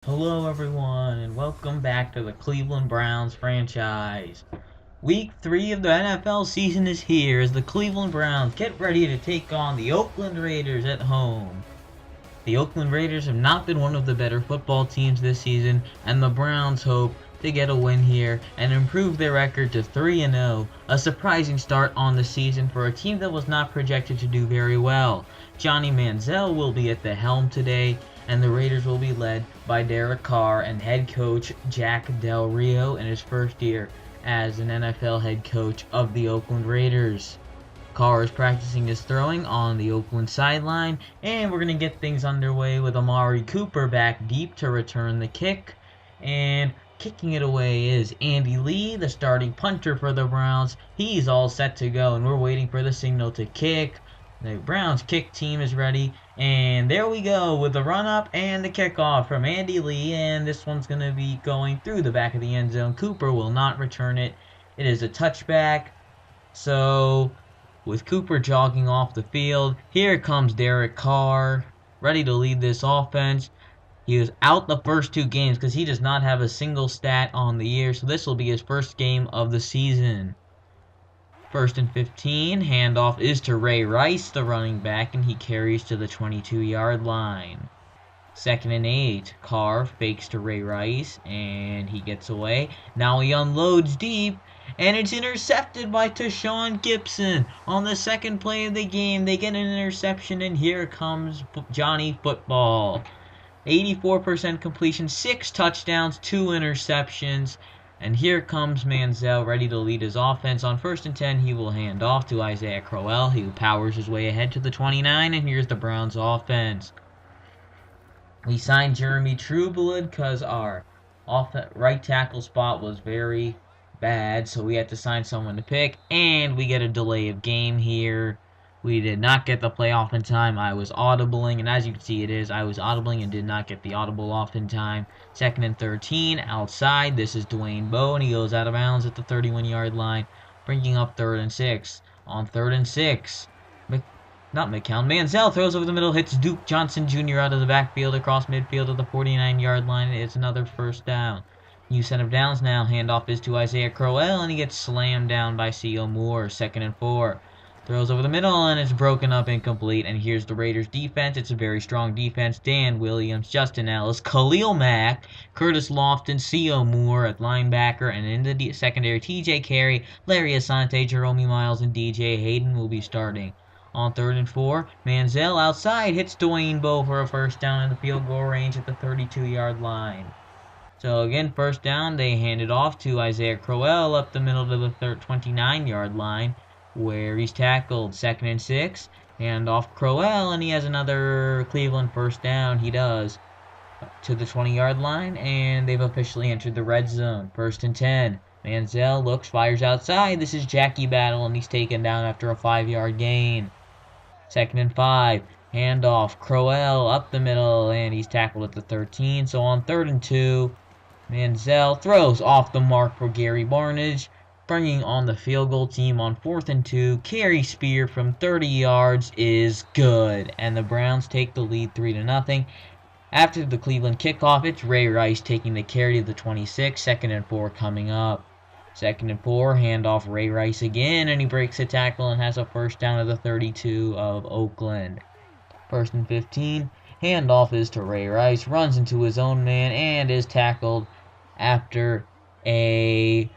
Hello everyone and welcome back to the Cleveland Browns franchise. Week 3 of the NFL season is here as the Cleveland Browns get ready to take on the Oakland Raiders at home. The Oakland Raiders have not been one of the better football teams this season, and the Browns hope to get a win here and improve their record to 3-0, a surprising start on the season for a team that was not projected to do very well. Johnny Manziel will be at the helm today, and the Raiders will be led by Derek Carr and head coach Jack Del Rio in his first year as an NFL head coach of the Oakland Raiders. Carr is practicing his throwing on the Oakland sideline, and we're going to get things underway with Amari Cooper back deep to return the kick. And kicking it away is Andy Lee, the starting punter for the Browns. He's all set to go, and we're waiting for the signal to kick. The Browns kick team is ready, and there we go with the run-up and the kickoff from Andy Lee, and this one's going to be going through the back of the end zone. Cooper will not return it. It is a touchback, so with Cooper jogging off the field, here comes Derek Carr, ready to lead this offense. He was out the first 2 games because he does not have a single stat on the year, so this will be his first game of the season. 1st and 15, handoff is to Ray Rice, the running back, and he carries to the 22-yard line. 2nd and 8, Carr fakes to Ray Rice, and he gets away. Now he unloads deep, and it's intercepted by Tashawn Gibson. On the second play of the game, they get an interception, and here comes Johnny Football. 84% completion, 6 touchdowns, 2 interceptions. And here comes Manziel, ready to lead his offense. On 1st and 10, he will hand off to Isaiah Crowell, who powers his way ahead to the 29, and here's the Browns' offense. We signed Jeremy Trueblood because our right tackle spot was very bad, so we had to sign someone to pick, and we get a delay of game here. We did not get the play off in time. I was audibling, and as you can see I was audibling and did not get the audible off in time. 2nd and 13, outside. This is Dwayne Bowe, and he goes out of bounds at the 31-yard line, bringing up 3rd and 6. On 3rd and 6, Manziel throws over the middle, hits Duke Johnson Jr. out of the backfield across midfield to the 49-yard line. It's another first down. New set of downs now. Handoff is to Isaiah Crowell, and he gets slammed down by C.O. Moore. 2nd and 4. Throws over the middle, and it's broken up incomplete. And here's the Raiders' defense. It's a very strong defense. Dan Williams, Justin Ellis, Khalil Mack, Curtis Lofton, C.O. Moore at linebacker, and in the secondary, T.J. Carey, Larry Asante, Jerome Miles, and D.J. Hayden will be starting. On 3rd and 4, Manziel outside hits Dwayne Bowe for a first down in the field goal range at the 32-yard line. So again, first down, they hand it off to Isaiah Crowell up the middle to the 29-yard line, where he's tackled. 2nd and 6, hand off Crowell, and he has another Cleveland first down. He does, to the 20-yard line, and they've officially entered the red zone. 1st and 10. Manziel looks, fires outside. This is Jackie Battle, and he's taken down after a 5-yard gain. 2nd and 5, handoff, Crowell up the middle, and he's tackled at the 13. So on 3rd and 2, Manziel throws off the mark for Gary Barnage, bringing on the field goal team. On 4th and 2, Carey Spear from 30 yards is good, and the Browns take the lead 3-0. After the Cleveland kickoff, it's Ray Rice taking the carry to the 26. 2nd and 4 coming up. 2nd and 4, handoff Ray Rice again, and he breaks a tackle and has a first down at the 32 of Oakland. 1st and 15, handoff is to Ray Rice, runs into his own man, and is tackled after a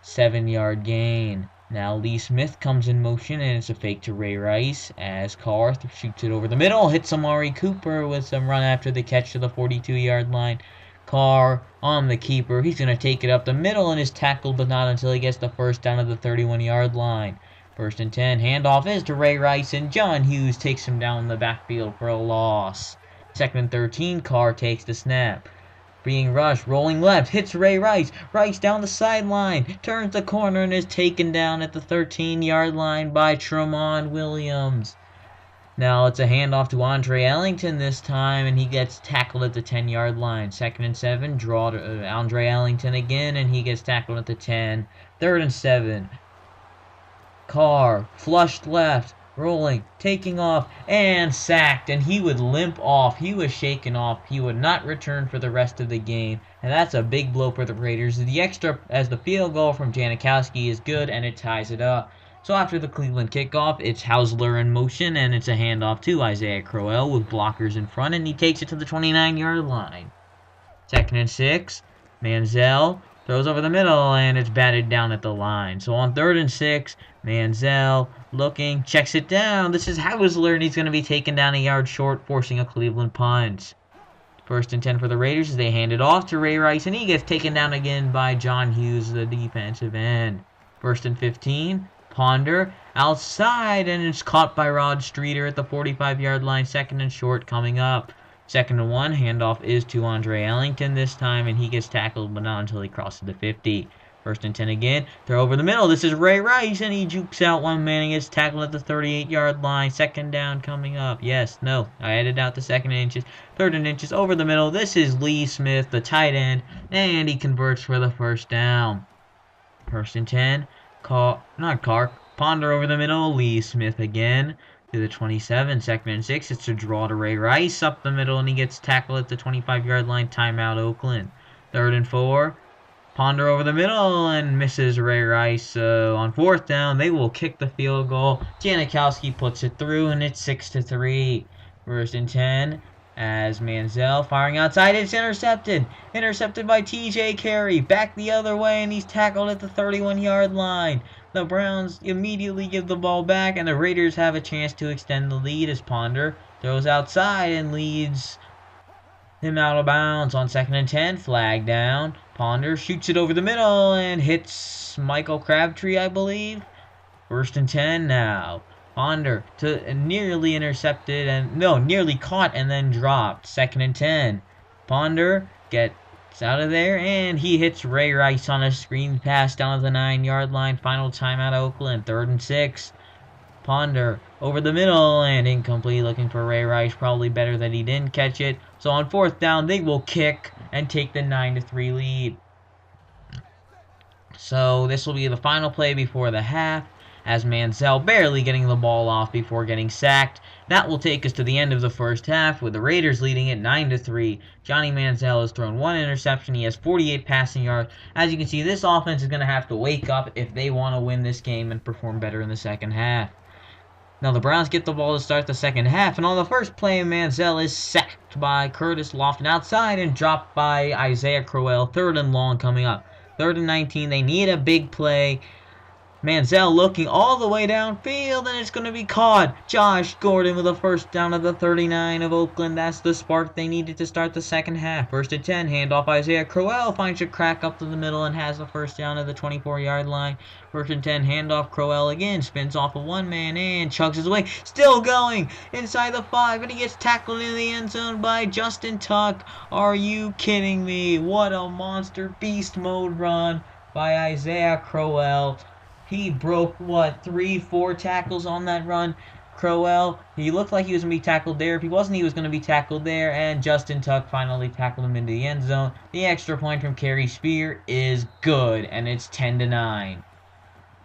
7-yard gain. Now Lee Smith comes in motion, and it's a fake to Ray Rice as Carr shoots it over the middle, hits Amari Cooper with some run after the catch to the 42-yard line. Carr on the keeper. He's going to take it up the middle and is tackled, but not until he gets the first down at the 31-yard line. 1st and 10, handoff is to Ray Rice, and John Hughes takes him down the backfield for a loss. 2nd and 13, Carr takes the snap. Being rushed, rolling left, hits Ray Rice. Rice down the sideline, turns the corner, and is taken down at the 13-yard line by Tramon Williams. Now it's a handoff to Andre Ellington this time, and he gets tackled at the 10-yard line. 2nd and 7, draw to Andre Ellington again, and he gets tackled at the 10. 3rd and 7, Carr, flushed left, rolling, taking off, and sacked. And he would limp off. He was shaken off. He would not return for the rest of the game. And that's a big blow for the Raiders. The field goal from Janikowski is good, and it ties it up. So after the Cleveland kickoff, it's Hausler in motion, and it's a handoff to Isaiah Crowell with blockers in front, and he takes it to the 29-yard line. 2nd and 6, Manziel throws over the middle, and it's batted down at the line. So on 3rd and 6, Manziel looking, checks it down. This is Hausler, and he's going to be taken down a yard short, forcing a Cleveland punt. 1st and 10 for the Raiders as they hand it off to Ray Rice, and he gets taken down again by John Hughes, the defensive end. 1st and 15, Ponder outside, and it's caught by Rod Streeter at the 45-yard line. 2nd and short coming up. 2nd and 1, handoff is to Andre Ellington this time, and he gets tackled, but not until he crosses the 50. 1st and 10 again, throw over the middle. This is Ray Rice, and he jukes out one man and gets tackled at the 38-yard line. 2nd down coming up. Yes, no, I added out the 2nd and inches. 3rd and inches over the middle. This is Lee Smith, the tight end, and he converts for the 1st down. 1st and 10, Ponder over the middle. Lee Smith again to the 27. 2nd and 6. It's a draw to Ray Rice up the middle, and he gets tackled at the 25-yard line. Timeout, Oakland. 3rd and 4. Ponder over the middle and misses Ray Rice. So on 4th down, they will kick the field goal. Janikowski puts it through, and it's 6-3. 1st and 10. As Manziel firing outside, it's intercepted. Intercepted by TJ Carey. Back the other way, and he's tackled at the 31-yard line. The Browns immediately give the ball back, and the Raiders have a chance to extend the lead as Ponder throws outside and leads him out of bounds on 2nd and 10. Flag down. Ponder shoots it over the middle and hits Michael Crabtree, I believe. 1st and 10 now. Ponder to nearly intercepted nearly caught and then dropped. 2nd and 10. Ponder gets out of there, and he hits Ray Rice on a screen pass down to the 9-yard line. Final timeout, Oakland. 3rd and 6. Ponder over the middle and incomplete, looking for Ray Rice. Probably better that he didn't catch it. So on 4th down, they will kick and take the 9-3 lead. So this will be the final play before the half, as Manziel barely getting the ball off before getting sacked. That will take us to the end of the first half, with the Raiders leading it 9-3. Johnny Manziel has thrown 1 interception. He has 48 passing yards. As you can see, this offense is going to have to wake up if they want to win this game and perform better in the second half. Now the Browns get the ball to start the second half, and on the first play, Manziel is sacked by Curtis Lofton outside and dropped by Isaiah Crowell. 3rd and long coming up. 3rd and 19, they need a big play. Manziel looking all the way downfield, and it's going to be caught. Josh Gordon with a 1st down of the 39 of Oakland. That's the spark they needed to start the second half. 1st and 10, handoff Isaiah Crowell finds a crack up to the middle and has the 1st down of the 24-yard line. 1st and 10, handoff Crowell again, spins off of one man and chugs his way. Still going inside the 5, and he gets tackled in the end zone by Justin Tuck. Are you kidding me? What a monster beast mode run by Isaiah Crowell. He broke, 3-4 tackles on that run. Crowell, he looked like he was going to be tackled there. If he wasn't, he was going to be tackled there. And Justin Tuck finally tackled him into the end zone. The extra point from Kerry Spear is good, and it's 10-9.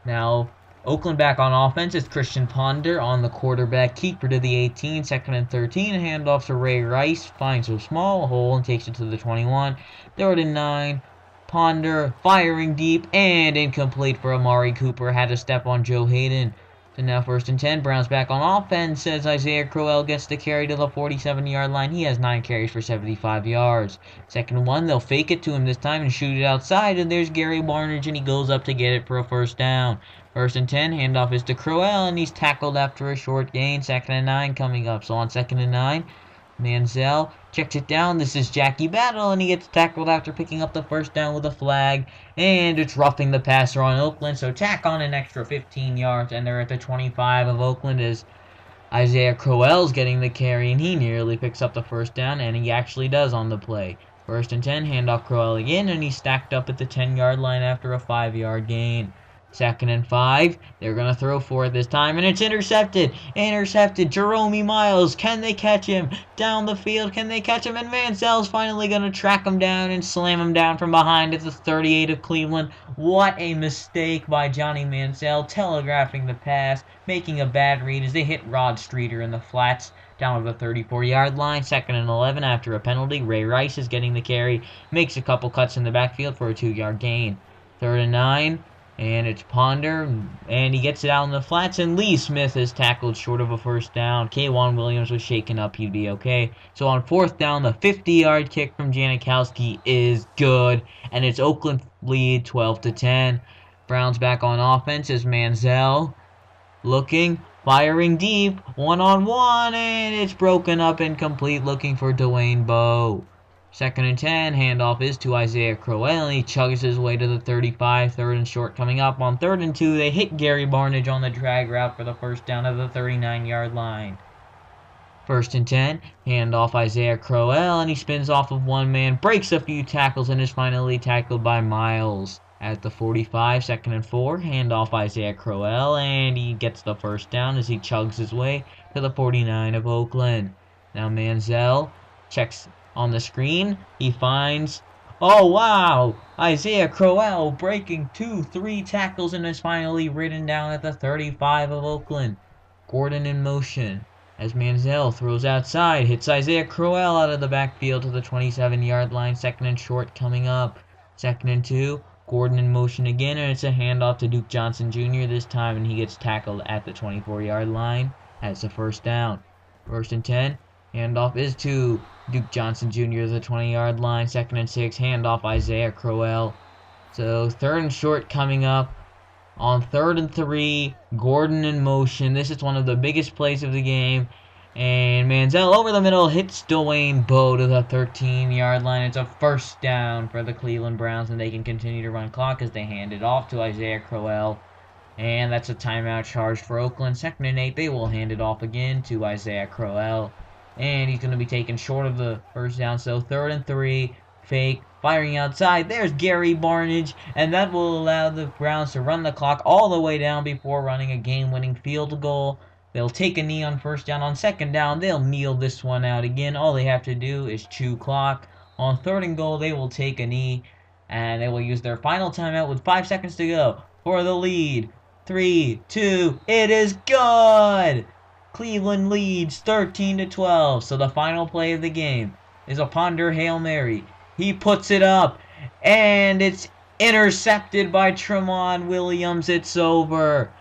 Now, Oakland back on offense. It's Christian Ponder on the quarterback keeper to the 18. 2nd and 13. Handoff to Ray Rice. Finds a small hole and takes it to the 21. 3rd and 9. Ponder firing deep and incomplete for Amari Cooper. Had to step on Joe Hayden. So now 1st and 10. Browns back on offense as Isaiah Crowell gets the carry to the 47-yard line. He has 9 carries for 75 yards. 2nd and 1. They'll fake it to him this time and shoot it outside. And there's Gary Barnidge, and he goes up to get it for a 1st down. 1st and 10. Handoff is to Crowell, and he's tackled after a short gain. 2nd and 9 coming up. So on 2nd and 9. Manziel checks it down. This is Jackie Battle, and he gets tackled after picking up the 1st down with a flag. And it's roughing the passer on Oakland, so tack on an extra 15 yards, and they're at the 25 of Oakland as Isaiah Crowell's getting the carry, and he nearly picks up the 1st down, and he actually does on the play. 1st and 10, handoff Crowell again, and he's stacked up at the 10-yard line after a 5-yard gain. 2nd and 5. They're going to throw for it this time, and it's intercepted. Intercepted. Jerome Miles. Can they catch him? Down the field. Can they catch him? And Manziel's finally going to track him down and slam him down from behind at the 38 of Cleveland. What a mistake by Johnny Manziel, telegraphing the pass, making a bad read as they hit Rod Streeter in the flats down to the 34-yard line. 2nd and 11 after a penalty. Ray Rice is getting the carry, makes a couple cuts in the backfield for a 2-yard gain. 3rd and 9. And it's Ponder, and he gets it out in the flats, and Lee Smith is tackled short of a first down. K'Wan Williams was shaken up. He'd be okay. So on 4th down, the 50-yard kick from Janikowski is good, and it's Oakland lead 12-10. Browns back on offense as Manziel looking, firing deep, one-on-one, and it's broken up incomplete, looking for Dwayne Bowe. 2nd and 10, handoff is to Isaiah Crowell, and he chugs his way to the 35, 3rd and short coming up. On 3rd and 2, they hit Gary Barnidge on the drag route for the first down at the 39-yard line. 1st and 10, handoff Isaiah Crowell, and he spins off of one man, breaks a few tackles, and is finally tackled by Miles at the 45. 2nd and 4, handoff Isaiah Crowell, and he gets the first down as he chugs his way to the 49 of Oakland. Now Manziel checks on the screen. He finds, oh wow, Isaiah Crowell breaking 2-3 tackles and is finally ridden down at the 35 of Oakland. Gordon in motion as Manziel throws outside, hits Isaiah Crowell out of the backfield to the 27-yard line. 2nd and short coming up. 2nd and 2. Gordon in motion again, and it's a handoff to Duke Johnson Jr. this time, and he gets tackled at the 24-yard line. That's the first down. 1st and 10. Handoff is to Duke Johnson Jr. to the 20-yard line. 2nd and 6. Handoff Isaiah Crowell. So 3rd and short coming up. On 3rd and 3, Gordon in motion. This is one of the biggest plays of the game. And Manziel over the middle hits Dwayne Bowe to the 13-yard line. It's a first down for the Cleveland Browns, and they can continue to run clock as they hand it off to Isaiah Crowell. And that's a timeout charged for Oakland. 2nd and 8, they will hand it off again to Isaiah Crowell. And he's going to be taken short of the first down. So 3rd and 3, fake, firing outside. There's Gary Barnidge, and that will allow the Browns to run the clock all the way down before running a game-winning field goal. They'll take a knee on first down. On 2nd down, they'll kneel this one out again. All they have to do is chew clock. On 3rd and goal, they will take a knee, and they will use their final timeout with 5 seconds to go for the lead. 3, 2, it is good! Cleveland leads 13-12. So the final play of the game is a Ponder Hail Mary. He puts it up, and it's intercepted by Tramon Williams. It's over.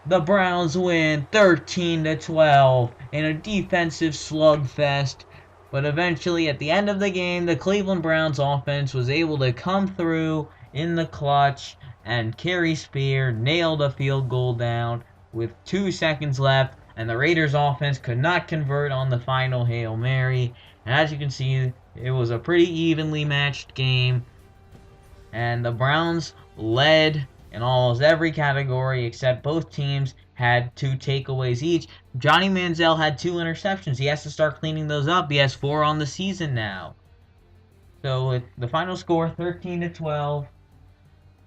The Browns win 13-12 in a defensive slugfest. But eventually, at the end of the game, the Cleveland Browns offense was able to come through in the clutch, and Kerry Spear nailed a field goal down with 2 seconds left. And the Raiders offense could not convert on the final Hail Mary. And as you can see, it was a pretty evenly matched game. And the Browns led in almost every category except both teams had 2 takeaways each. Johnny Manziel had 2 interceptions. He has to start cleaning those up. He has 4 on the season now. So with the final score, 13-12.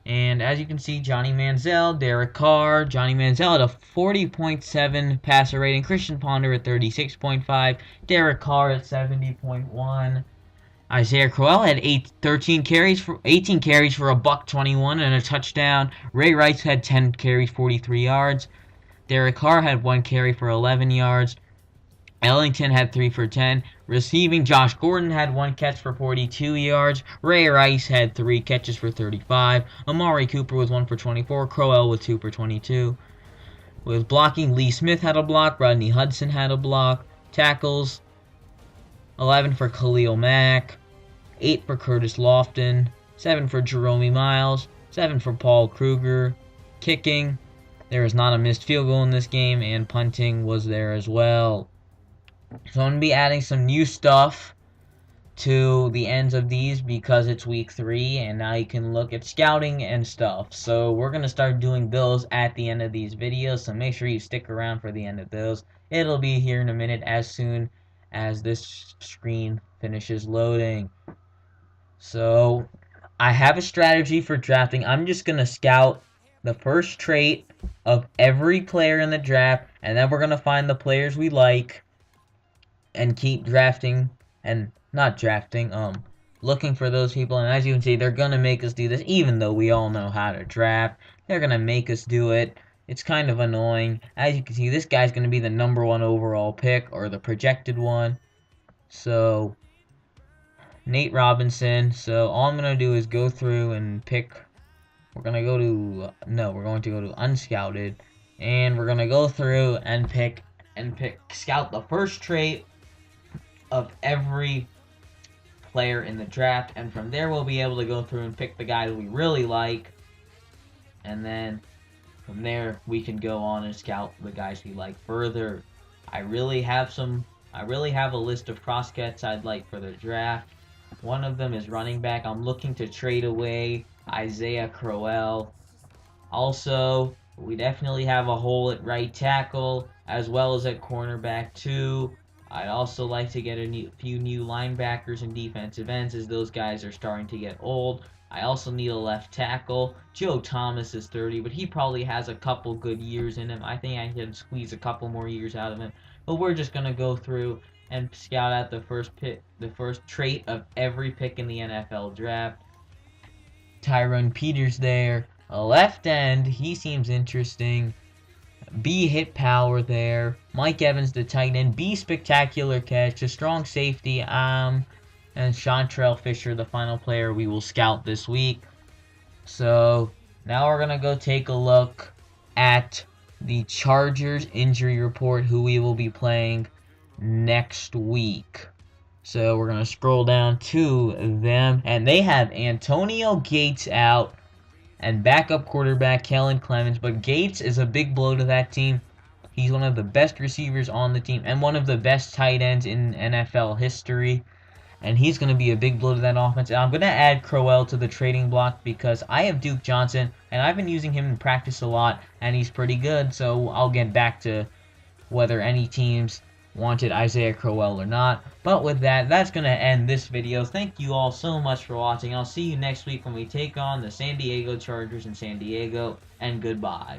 And as you can see, Johnny Manziel, Derek Carr, Johnny Manziel at a 40.7 passer rating, Christian Ponder at 36.5, Derek Carr at 70.1. Isaiah Crowell had 18 carries for a $121 and a touchdown. Ray Rice had 10 carries, 43 yards. Derek Carr had 1 carry for 11 yards. Ellington had 3 for 10. Receiving, Josh Gordon had 1 catch for 42 yards. Ray Rice had 3 catches for 35. Amari Cooper with 1 for 24. Crowell with 2 for 22. With blocking, Lee Smith had a block. Rodney Hudson had a block. Tackles, 11 for Khalil Mack. 8 for Curtis Lofton. 7 for Jerome Miles. 7 for Paul Kruger. Kicking, there is not a missed field goal in this game, and punting was there as well. So I'm going to be adding some new stuff to the ends of these because it's week 3 and now you can look at scouting and stuff. So we're going to start doing those at the end of these videos, so make sure you stick around for the end of those. It'll be here in a minute as soon as this screen finishes loading. So I have a strategy for drafting. I'm just going to scout the first trait of every player in the draft, and then we're going to find the players we like and keep drafting, and not drafting, looking for those people. And as you can see, they're going to make us do this, even though we all know how to draft. They're going to make us do it. It's kind of annoying. As you can see, this guy's going to be the #1 overall pick, or the projected one. So, Nate Robinson. So, all I'm going to do is go through and pick. We're going to go to, no, we're going to go to unscouted. And we're going to go through and scout the first trait of every player in the draft, and from there we'll be able to go through and pick the guys we really like, and then from there we can go on and scout the guys we like further. I really have a list of prospects I'd like for the draft. One of them is running back. I'm looking to trade away Isaiah Crowell. Also, we definitely have a hole at right tackle as well as at cornerback too. I'd also like to get a few new linebackers and defensive ends, as those guys are starting to get old. I also need a left tackle. Joe Thomas is 30, but he probably has a couple good years in him. I think I can squeeze a couple more years out of him. But we're just going to go through and scout out the first trait of every pick in the NFL draft. Tyrone Peters there. A left end, he seems interesting. B hit power there. Mike Evans, the tight end. B spectacular catch. A strong safety. And Chantrell Fisher, the final player we will scout this week. So now we're gonna go take a look at the Chargers injury report, who we will be playing next week. So we're gonna scroll down to them, and they have Antonio Gates out and backup quarterback Kellen Clemens, but Gates is a big blow to that team. He's one of the best receivers on the team and one of the best tight ends in NFL history, and he's going to be a big blow to that offense. And I'm going to add Crowell to the trading block because I have Duke Johnson, and I've been using him in practice a lot, and he's pretty good, so I'll get back to whether any teams wanted Isaiah Crowell or not. But with that, that's going to end this video. Thank you all so much for watching. I'll see you next week when we take on the San Diego Chargers in San Diego, and goodbye.